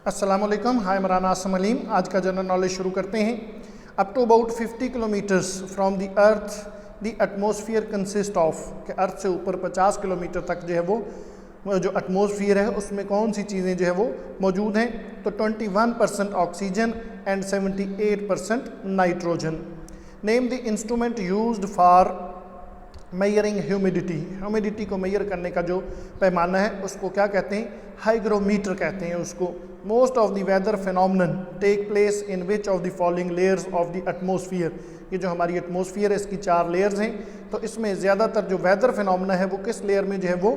अस्सलामुअलैकुम, हाय इमरान आसम अलीम। आज का जनरल नॉलेज शुरू करते हैं। Up to about 50 kilometres from the earth the atmosphere consist of, कि अर्थ से ऊपर 50 किलोमीटर तक जो है वो जो एटमॉस्फेयर है उसमें कौन सी चीज़ें जो है वो मौजूद हैं। तो 21% oxygen and 78% nitrogen. Name the instrument used for measuring humidity को मेजर करने का जो पैमाना है उसको क्या कहते हैं? हाइग्रोमीटर कहते हैं उसको। Most of the weather phenomenon take place in which of the following layers of the atmosphere. ये जो हमारी एटमॉस्फेयर है इसकी 4 लेयर्स हैं, तो इसमें ज़्यादातर जो वेदर फिनोमिना है वो किस लेयर में जो है वो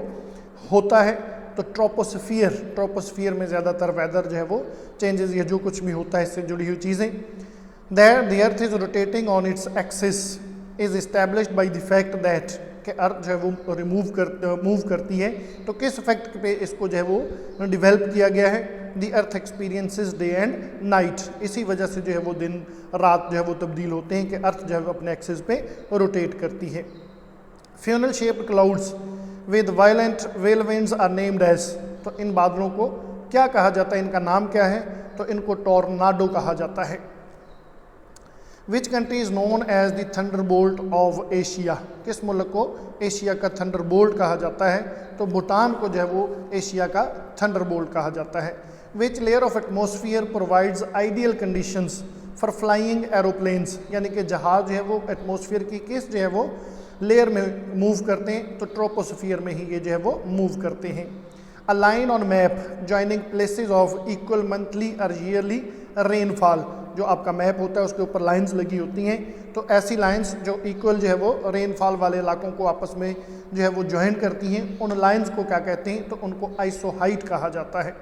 होता है? तो ट्रोपोस्फियर में ज़्यादातर वेदर जो है वो चेंजेस या जो कुछ भी होता है इससे जुड़ी हुई चीज़ें। The earth is rotating on its axis is established by the fact that, कि अर्थ जो है वो मूव करती है, तो किस फैक्ट पे इसको जो है वो डिवेल्प किया गया है? The earth experiences day and night. इसी वजह से जो है वो दिन रात जो है वो तब्दील होते हैं कि अर्थ जो है वो अपने एक्सिस पे रोटेट करती है। Funnel shaped clouds with violent well winds are named as, तो इन बादलों को क्या कहा जाता है? इनका नाम क्या है? तो इनको टॉर्नाडो कहा जाता है। Which country is known as the thunderbolt of Asia, किस मुल्क को एशिया का थंडरबोल्ट कहा जाता है? तो भूटान को जो है वो एशिया का थंडरबोल्ट कहा जाता है। Which layer of atmosphere provides ideal conditions for flying aeroplanes, यानी कि जहाज जो है वो एटमॉस्फेयर की किस जो है वो लेयर में मूव करते हैं? तो ट्रोपोस्फियर में ही ये जो है वो मूव करते हैं। A line on map joining places of equal monthly और ईयरली रेनफॉल, जो आपका मैप होता है उसके ऊपर लाइंस लगी होती हैं, तो ऐसी लाइंस जो इक्वल जो है वो रेनफॉल वाले इलाकों को आपस में जो है वो ज्वाइन करती हैं, उन लाइंस को क्या कहते हैं? तो उनको आइसोहाइट कहा जाता है।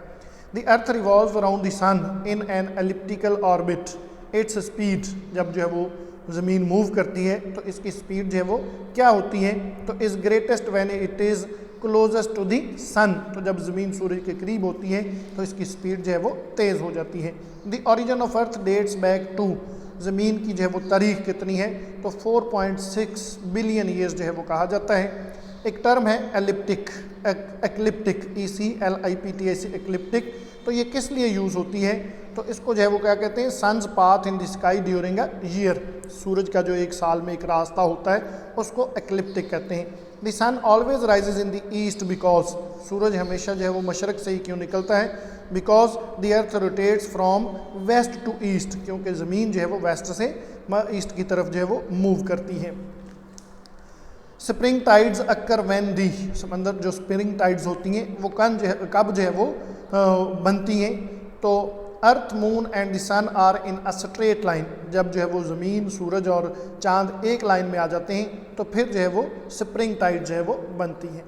The earth revolves around the sun in an elliptical orbit. Its speed, जब जो है वो ज़मीन मूव करती है तो इसकी स्पीड जो है वो क्या होती है? तो is greatest when it is closest to the sun, तो जब ज़मीन सूरज के करीब होती है तो इसकी स्पीड जो है वो तेज़ हो जाती है। The origin of earth dates back to, ज़मीन की जो है वो तारीख कितनी है? तो 4.6 बिलियन ईयर्स जो है वो कहा जाता है। एक टर्म है एक्लिप्टिक, ECLIPTIC एक्लिप्टिक, तो ये किस लिए यूज़ होती है? तो इसको जो है वो क्या कहते हैं? Sun's path in the sky during a year, सूरज का जो एक साल में एक रास्ता होता है उसको एक्लिप्टिक कहते हैं। The sun always rises in the east because, सूरज हमेशा जो है वो मशरक से ही क्यों निकलता है? Because the earth rotates from west to east, क्योंकि ज़मीन जो है वो वेस्ट से ईस्ट की तरफ जो है वो मूव करती है। Spring tides occur when the, समंदर जो स्प्रिंग टाइड्स होती हैं वो कब जो है वो बनती हैं? तो earth moon and the sun are in a straight line, जब जो है वो ज़मीन सूरज और चांद एक लाइन में आ जाते हैं तो फिर जो है वो स्प्रिंग टाइड जो है वो बनती है।